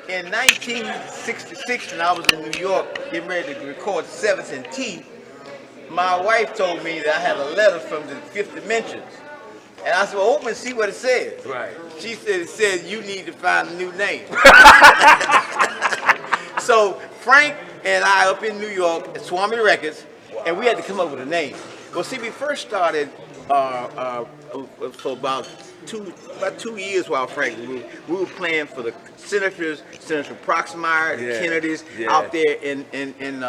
in 1966, when I was in New York getting ready to record 7th and T, my wife told me that I had a letter from the Fifth Dimensions. And I said, well, open and see what it says. Right. She said, it says you need to find a new name. So Frank and I up in New York at Swami Records, and we had to come up with a name. Well, see, we first started for about 2 years while Frank, we were playing for the senators, Senator Proxmire, the Kennedys, out there in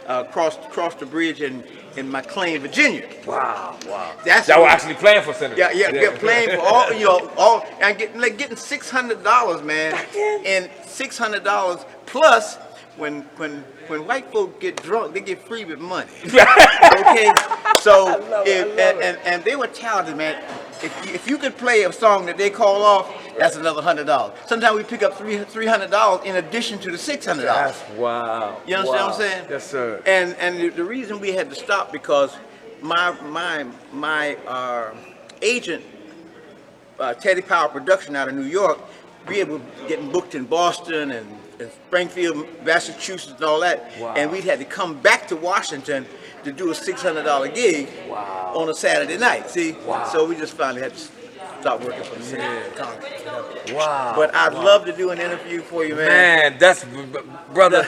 across the bridge in McLean, Virginia. Wow, wow. That's y'all were actually playing for senators. Yeah, playing for all, you know, all, and getting $600, man, and $600 plus when white folk get drunk, they get free with money. Okay, so and they were talented, man. If you could play a song that they call off, that's another $100. Sometimes we pick up $300 in addition to the $600. That's wow. You understand what I'm saying? Yes, sir. And the reason we had to stop because my agent, Teddy Power Production out of New York, we were getting booked in Boston and Springfield, Massachusetts, and all that. Wow. And we had to come back to Washington to do a $600 gig on a Saturday night. See, so we just finally had to stop working for the city. Wow. But I'd love to do an interview for you, man. Man, that's brother.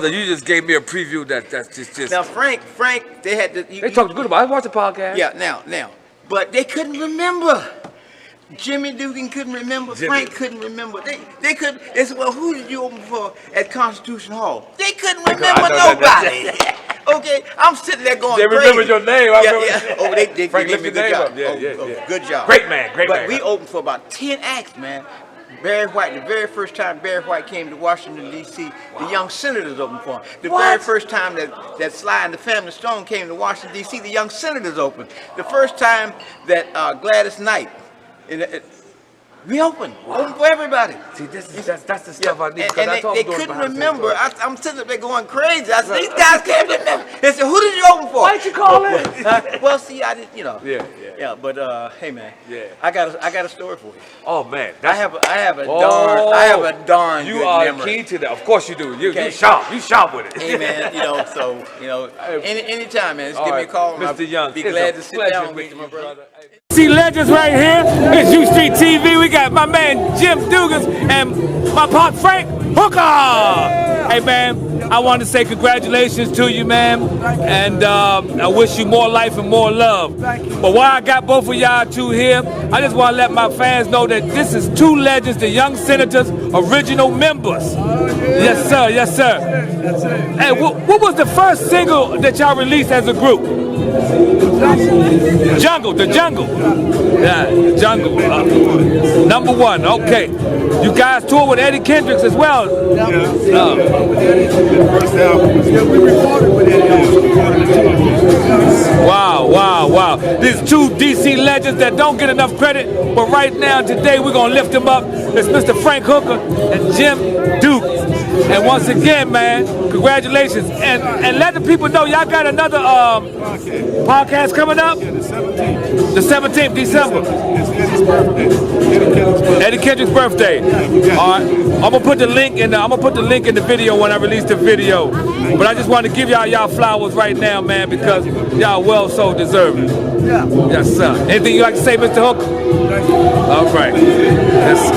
You just gave me a preview. That's just. Now, Frank, they had to. They talked good about it. I watched the podcast. Yeah, now, but they couldn't remember. Jimmy Dougan couldn't remember. Frank couldn't remember. They couldn't. They said, well, who did you open for at Constitution Hall? They couldn't remember nobody. Okay, I'm sitting there going crazy. They remember your name. Yeah. Oh, they gave me a good job. Yeah. Good job. Great man. But we opened for about 10 acts, man. Barry White, the very first time Barry White came to Washington, D.C., the Young Senators opened for him. The very first time that Sly and the Family Stone came to Washington, D.C., the Young Senators opened. The first time that Gladys Knight, we opened for everybody. See, that's the stuff I need. And they couldn't remember. I'm sitting up there going crazy. I said, these guys can't remember. They said, who did you open for? Why'd you call it? Well, see, I didn't, you know. Yeah. But hey, man. Yeah. I got a story for you. Oh man. I have a darn you good are memory. key to that. Of course you do. You sharp. You sharp with it. Hey man, anytime, man. Just give me a call. Mr. Young, be glad to sit down with you, my brother. See legends right here. It's U Street TV. We got my man Jim Dougans and my pop Frank Hooker. Hey man, I want to say congratulations to you, man, and I wish you more life and more love. But while I got both of y'all two here, I just want to let my fans know that this is two legends, the Young Senators, original members. Yes, sir. Yes, sir. Hey, what was the first single that y'all released as a group? The Jungle. Yeah, Jungle. #1. Okay. You guys toured with Eddie Kendricks as well. First album. We recorded with Eddie. Wow. These two DC legends that don't get enough credit, but right now, today, we're going to lift them up. It's Mr. Frank Hooker and Jim Dougan. And once again, man, congratulations. And let the people know y'all got another podcast coming up? Yeah, the 17th. The 17th, December. It's Eddie's birthday. Eddie Kendricks' birthday. All right. I'm gonna put the link in the video when I release the video. But I just want to give y'all flowers right now, man, because y'all well so deserving. Yeah. Yes, sir. Anything you like to say, Mr. Hooker? All right. Yes.